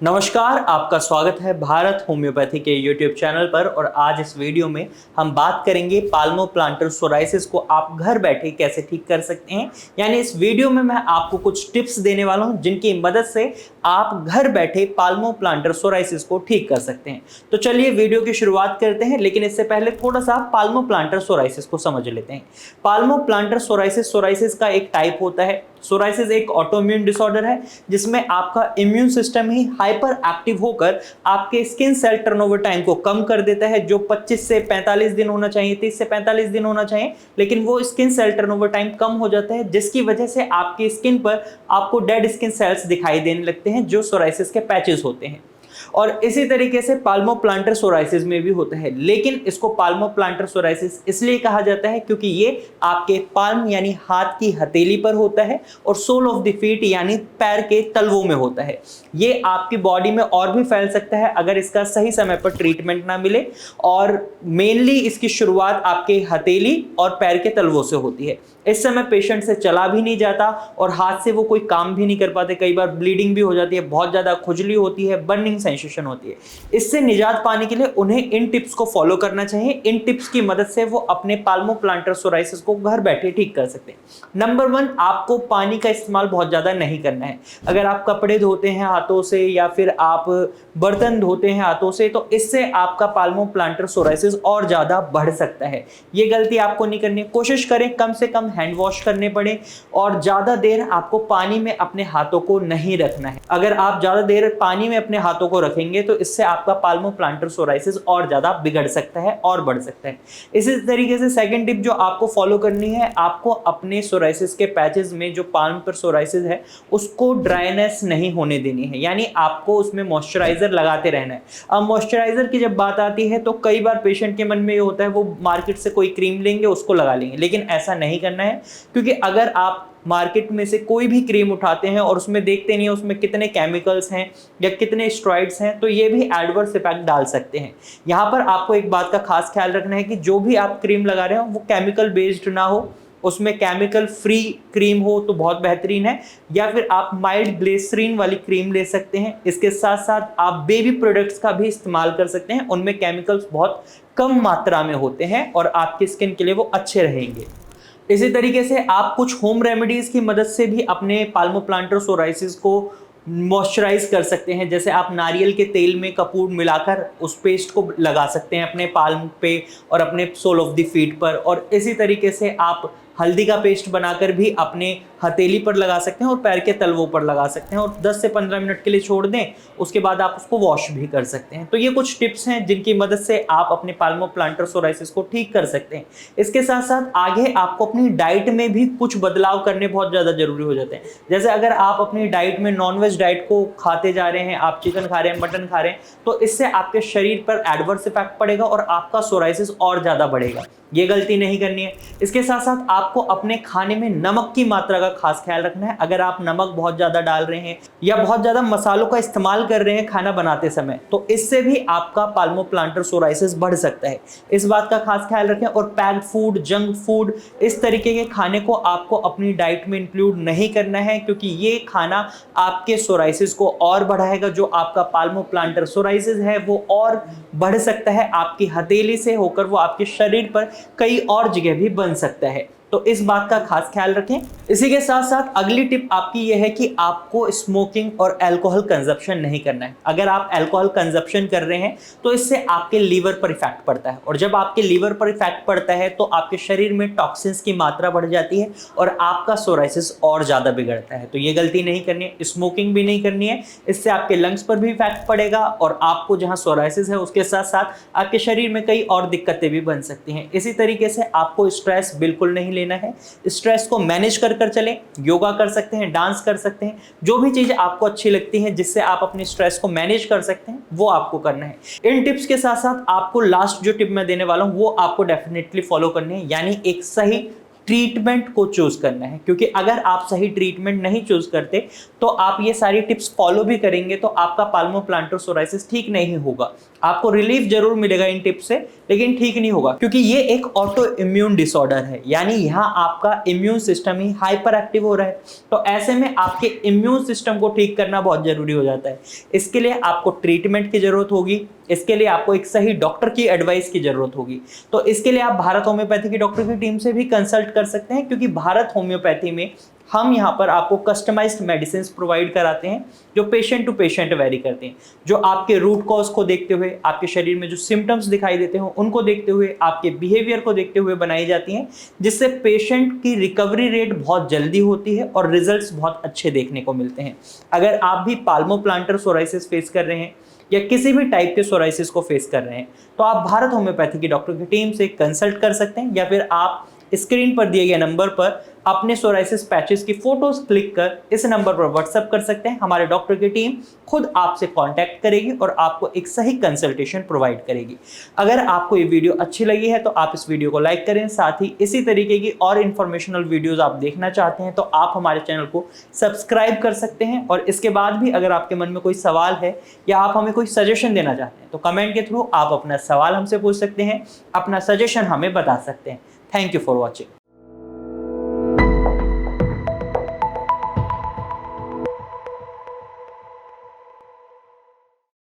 नमस्कार, आपका स्वागत है भारत होम्योपैथी के YouTube चैनल पर। और आज इस वीडियो में हम बात करेंगे पाल्मोप्लांटर सोराइसिस को आप घर बैठे कैसे ठीक कर सकते हैं। यानी इस वीडियो में मैं आपको कुछ टिप्स देने वाला हूं जिनकी मदद से आप घर बैठे पाल्मोप्लांटर सोराइसिस को ठीक कर सकते हैं। तो चलिए वीडियो की शुरुआत करते हैं, लेकिन इससे पहले थोड़ा सा पाल्मोप्लांटर सोराइसिस को समझ लेते हैं। पाल्मोप्लांटर सोराइसिस का एक टाइप होता है। सोराइसिस एक ऑटोइम्यून डिसऑर्डर है जिसमें आपका इम्यून सिस्टम ही हाइपर एक्टिव होकर आपके स्किन सेल टर्नओवर टाइम को कम कर देता है, जो 25 से 45 दिन होना चाहिए, 30 से 45 दिन होना चाहिए, लेकिन वो स्किन सेल टर्नओवर टाइम कम हो जाता है, जिसकी वजह से आपकी स्किन पर आपको डेड स्किन सेल्स दिखाई देने लगते हैं जो सोराइसिस के पैचेस होते हैं। और इसी तरीके से पाल्मोप्लांटर सोराइसिस में भी होता है, लेकिन इसको पाल्मोप्लांटर सोराइसिस इसलिए कहा जाता है क्योंकि ये आपके पाल्म यानी हाथ की हथेली पर होता है और सोल ऑफ द फीट यानी पैर के तलवों में होता है। ये आपकी बॉडी में और भी फैल सकता है अगर इसका सही समय पर ट्रीटमेंट ना मिले, और मेनली इसकी शुरुआत आपके हथेली और पैर के तलवों से होती है। इस समय पेशेंट से चला भी नहीं जाता और हाथ से वो कोई काम भी नहीं कर पाते, कई बार ब्लीडिंग भी हो जाती है, बहुत ज्यादा खुजली होती है, बर्निंग सेंसेशन होती है। इससे निजात पाने के लिए उन्हें इन टिप्स को फॉलो करना चाहिए। इन टिप्स की मदद से वो अपने पाल्मोप्लांटर सोराइसिस को घर बैठे ठीक कर सकते हैं। नंबर 1, आपको पानी का इस्तेमाल बहुत ज्यादा नहीं करना है। अगर आप कपड़े धोते हैं हाथों से या फिर आप बर्तन धोते हैं हाथों से, तो इससे आपका पाल्मोप्लांटर सोराइसिस और ज्यादा बढ़ सकता है। ये गलती आपको नहीं करनी है। कोशिश करें कम से कम हैंड वॉश करने पड़े और ज्यादा देर आपको पानी में अपने हाथों को नहीं रखना है। अगर आप ज्यादा देर पानी में अपने हाथों को रखेंगे तो इससे आपका पाल्मोप्लांटर सोराइसिस और ज्यादा बिगड़ सकता है और बढ़ सकता है। इसी तरीके से सेकंड टिप जो आपको फॉलो करनी है, आपको अपने सोराइसिस के पैचेस में जो पाल्म पर सोराइसिस है उसको ड्राइनेस नहीं होने देनी है, यानी आपको उसमें मॉइस्चराइजर लगाते रहना है। अब मॉइस्चराइजर की जब बात आती है तो कई बार पेशेंट के मन में ये होता है वो मार्केट से कोई क्रीम लेंगे उसको लगा लेंगे, लेकिन ऐसा नहीं करना है। क्योंकि अगर आप मार्केट में से कोई भी क्रीम उठाते हैं और उसमें देखते नहीं है उसमें कितने केमिकल्स हैं या कितने स्टेरॉइड्स हैं, तो ये भी एडवर्स इफेक्ट डाल सकते हैं। यहाँ पर आपको एक बात का खास ख्याल रखना है कि जो भी आप क्रीम लगा रहे हो वो केमिकल बेस्ड ना हो, उसमें केमिकल फ्री क्रीम हो तो बहुत बेहतरीन है, या फिर आप माइल्ड ग्लिसरीन वाली क्रीम ले सकते हैं। इसके साथ साथ आप बेबी प्रोडक्ट्स का भी इस्तेमाल कर सकते हैं, उनमें केमिकल्स बहुत कम मात्रा में होते हैं और आपकी स्किन के लिए वो अच्छे रहेंगे। इसी तरीके से आप कुछ होम रेमेडीज की मदद से भी अपने पाल्मोप्लांटर सोराइसिस को मॉइस्चराइज कर सकते हैं। जैसे आप नारियल के तेल में कपूर मिलाकर उस पेस्ट को लगा सकते हैं अपने पाल्म पे और अपने सोल ऑफ द फीट पर, और इसी तरीके से आप हल्दी का पेस्ट बनाकर भी अपने हथेली पर लगा सकते हैं और पैर के तलवों पर लगा सकते हैं और 10 से 15 मिनट के लिए छोड़ दें, उसके बाद आप उसको वॉश भी कर सकते हैं। तो ये कुछ टिप्स हैं जिनकी मदद से आप अपने पाल्मोप्लांटर सोराइसिस को ठीक कर सकते हैं। इसके साथ साथ आगे आपको अपनी डाइट में भी कुछ बदलाव करने बहुत ज़्यादा जरूरी हो जाते हैं। जैसे अगर आप अपनी डाइट में नॉनवेज डाइट को खाते जा रहे हैं, आप चिकन खा रहे हैं, मटन खा रहे हैं, तो इससे आपके शरीर पर एडवर्स इफेक्ट पड़ेगा और आपका सोराइसिस और ज़्यादा बढ़ेगा। ये गलती नहीं करनी है। इसके साथ साथ आपको अपने खाने में नमक की मात्रा का खास ख्याल रखना है। अगर आप नमक बहुत ज्यादा डाल रहे हैं या बहुत ज्यादा मसालों का इस्तेमाल कर रहे हैं खाना बनाते समय, तो इससे भी आपका पाल्मोप्लांटर सोराइसिस बढ़ सकता है। इस बात का खास ख्याल रखें। और पैक्ड फूड, जंक फूड, इस तरीके के खाने को आपको अपनी डाइट में इंक्लूड नहीं करना है, क्योंकि ये खाना आपके सोराइसिस को और बढ़ाएगा। जो आपका पाल्मोप्लांटर सोराइसिस है वो और बढ़ सकता है, आपकी हथेली से होकर वो आपके शरीर पर कई और जगह भी बन सकता है। तो इस बात का खास ख्याल रखें। इसी के साथ साथ अगली टिप आपकी यह है कि आपको स्मोकिंग और अल्कोहल कंजप्शन नहीं करना है। अगर आप अल्कोहल कंजप्शन कर रहे हैं तो इससे आपके लीवर पर इफेक्ट पड़ता है, और जब आपके लीवर पर इफेक्ट पड़ता है तो आपके शरीर में टॉक्सिन्स की मात्रा बढ़ जाती है और आपका सोराइसिस और ज़्यादा बिगड़ता है। तो ये गलती नहीं करनी है, स्मोकिंग भी नहीं करनी है। इससे आपके लंग्स पर भी इफेक्ट पड़ेगा और आपको जहाँ सोराइसिस है उसके साथ साथ आपके शरीर में कई और दिक्कतें भी बन सकती हैं। इसी तरीके से आपको स्ट्रेस बिल्कुल नहीं लेना है। स्ट्रेस को मैनेज कर चलें। योगा कर सकते हैं, डांस कर सकते हैं, जो भी चीजें आपको अच्छी लगती हैं जिससे आप अपने स्ट्रेस को मैनेज कर सकते हैं वो आपको करना है। इन टिप्स के साथ साथ आपको लास्ट जो टिप मैं देने वाला हूं वो आपको डेफिनेटली फॉलो करनी है, यानी एक सही ट्रीटमेंट को चूज करना है, क्योंकि अगर आप सही ट्रीटमेंट नहीं चूज करते तो आप ये सारी टिप्स फॉलो भी करेंगे तो आपका पाल्मोप्लांटर सोराइसिस ठीक नहीं होगा। आपको रिलीफ जरूर मिलेगा इन टिप्स से, लेकिन ठीक नहीं होगा, क्योंकि ये एक ऑटो इम्यून डिसऑर्डर है, यानी यहाँ आपका इम्यून सिस्टम ही हाइपर एक्टिव हो रहा है। तो ऐसे में आपके इम्यून सिस्टम को ठीक करना बहुत जरूरी हो जाता है। इसके लिए आपको ट्रीटमेंट की जरूरत होगी, इसके लिए आपको एक सही डॉक्टर की एडवाइस की जरूरत होगी। तो इसके लिए आप भारत होम्योपैथी की डॉक्टर की टीम से भी कंसल्ट कर सकते हैं, क्योंकि भारत होम्योपैथी में हम यहाँ पर आपको कस्टमाइज्ड मेडिसिन प्रोवाइड कराते हैं जो पेशेंट टू पेशेंट वेरी करते हैं, जो आपके रूट कॉज को देखते हुए, आपके शरीर में जो सिम्टम्स दिखाई देते हो उनको देखते हुए, आपके बिहेवियर को देखते हुए बनाई जाती हैं, जिससे पेशेंट की रिकवरी रेट बहुत जल्दी होती है और रिजल्ट्स बहुत अच्छे देखने को मिलते हैं। अगर आप भी पाल्मोप्लांटर सोराइसिस फेस कर रहे हैं या किसी भी टाइप के सोराइसिस को फेस कर रहे हैं तो आप भारत होम्योपैथी की डॉक्टर की टीम से कंसल्ट कर सकते हैं, या फिर आप स्क्रीन पर दिए गए नंबर पर अपने सोराइसिस पैचेस की फोटोज क्लिक कर इस नंबर पर व्हाट्सएप कर सकते हैं। हमारे डॉक्टर की टीम खुद आपसे कांटेक्ट करेगी और आपको एक सही कंसल्टेशन प्रोवाइड करेगी। अगर आपको ये वीडियो अच्छी लगी है तो आप इस वीडियो को लाइक करें, साथ ही इसी तरीके की और इन्फॉर्मेशनल वीडियोस आप देखना चाहते हैं तो आप हमारे चैनल को सब्सक्राइब कर सकते हैं। और इसके बाद भी अगर आपके मन में कोई सवाल है या आप हमें कोई सजेशन देना चाहते हैं तो कमेंट के थ्रू आप अपना सवाल हमसे पूछ सकते हैं, अपना सजेशन हमें बता सकते हैं। Thank you for watching.